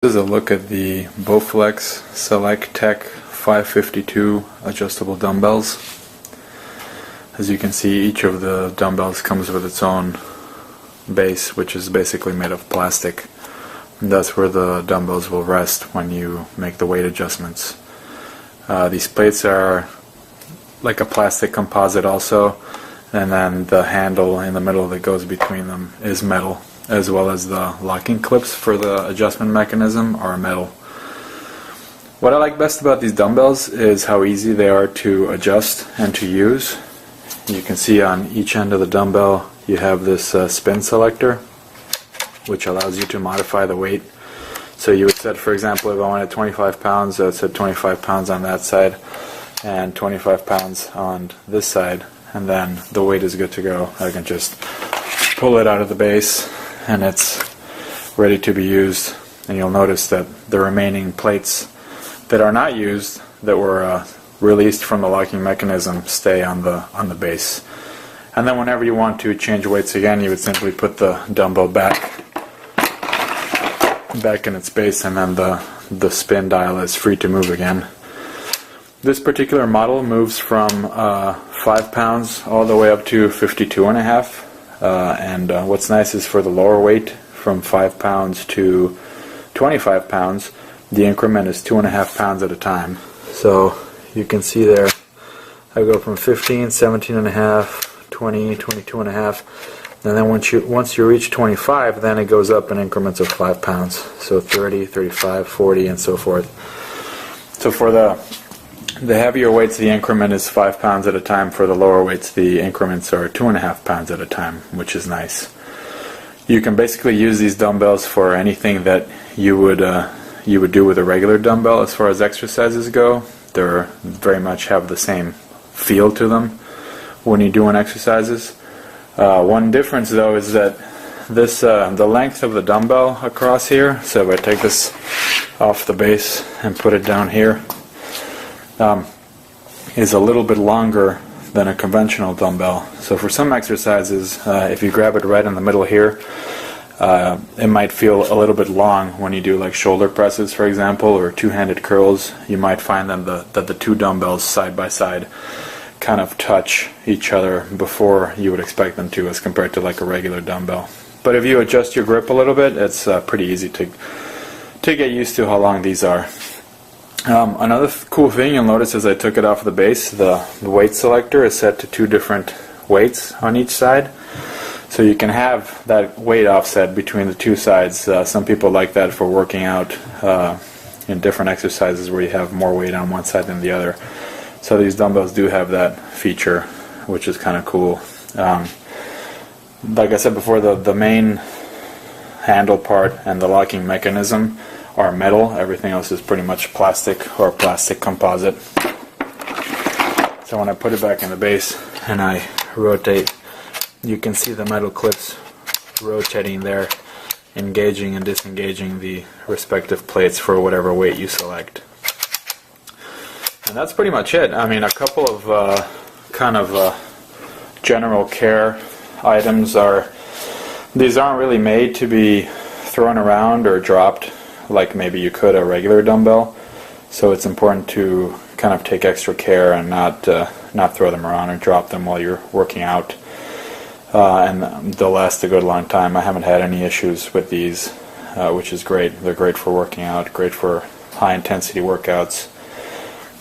This is a look at the Bowflex SelectTech 552 adjustable dumbbells. As you can see, each of the dumbbells comes with its own base, which is basically made of plastic. And that's where the dumbbells will rest when you make the weight adjustments. These plates are like a plastic composite also, and then the handle in the middle that goes between them is metal, as well as the locking clips for the adjustment mechanism are metal. What I like best about these dumbbells is how easy they are to adjust and to use. You can see on each end of the dumbbell you have this spin selector, which allows you to modify the weight. So you would set, for example, if I wanted 25 pounds, I would set 25 pounds on that side and 25 pounds on this side, and then the weight is good to go. I can just pull it out of the base and it's ready to be used. And you'll notice that the remaining plates that are not used, that were released from the locking mechanism, stay on the base. And then whenever you want to change weights again, you would simply put the dumbbell back in its base, and then the spin dial is free to move again. This particular model moves from 5 pounds all the way up to 52.5. And what's nice is for the lower weight, from 5 pounds to 25 pounds, the increment is 2.5 pounds at a time. So you can see there, I go from 15, 17.5, 20, 22.5, and then once you reach 25, then it goes up in increments of 5 pounds. So 30, 35, 40, and so forth. So for the heavier weights, the increment is 5 pounds at a time. For the lower weights, the increments are 2.5 pounds at a time, which is nice. You can basically use these dumbbells for anything that you would do with a regular dumbbell as far as exercises go. They very much have the same feel to them when you're doing exercises. One difference though is that the length of the dumbbell across here, so if I take this off the base and put it down here, is a little bit longer than a conventional dumbbell. So for some exercises, if you grab it right in the middle here, it might feel a little bit long when you do like shoulder presses, for example, or two-handed curls. You might find that the two dumbbells side by side kind of touch each other before you would expect them to, as compared to like a regular dumbbell. But if you adjust your grip a little bit, it's pretty easy to get used to how long these are. Another cool thing you'll notice as I took it off the base, the weight selector is set to 2 different weights on each side. So you can have that weight offset between the 2 sides. Some people like that for working out in different exercises where you have more weight on one side than the other. So these dumbbells do have that feature, which is kind of cool. Like I said before, the main handle part and the locking mechanism are metal. Everything else is pretty much plastic or plastic composite. So when I put it back in the base and I rotate, you can see the metal clips rotating there, engaging and disengaging the respective plates for whatever weight you select. And that's pretty much it. I mean, a couple of general care items are, these aren't really made to be thrown around or dropped like maybe you could a regular dumbbell. So it's important to kind of take extra care and not throw them around or drop them while you're working out. And they'll last a good long time. I haven't had any issues with these, which is great. They're great for working out, great for high intensity workouts.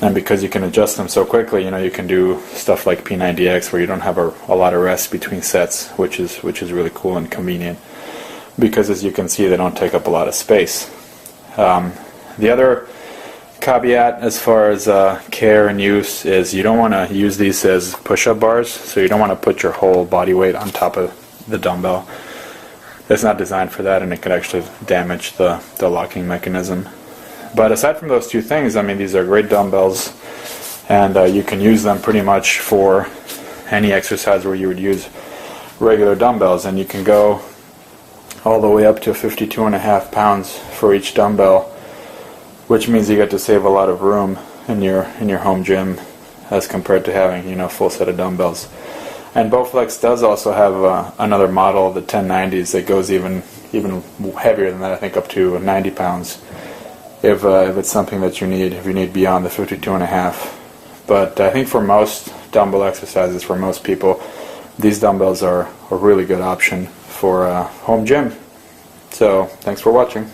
And because you can adjust them so quickly, you can do stuff like P90X where you don't have a lot of rest between sets, which is really cool and convenient. Because as you can see, they don't take up a lot of space. The other caveat as far as care and use is you don't want to use these as push-up bars, so you don't want to put your whole body weight on top of the dumbbell. It's not designed for that, and it could actually damage the locking mechanism. But aside from those 2 things, I mean, these are great dumbbells, and you can use them pretty much for any exercise where you would use regular dumbbells, and you can go all the way up to 52.5 pounds for each dumbbell, which means you get to save a lot of room in your home gym as compared to having a full set of dumbbells. And Bowflex does also have another model, the 1090s, that goes even even heavier than that, I think up to 90 pounds if it's something that you need, if you need beyond the 52.5. But I think for most dumbbell exercises, for most people, these dumbbells are a really good option for home gym. So thanks for watching.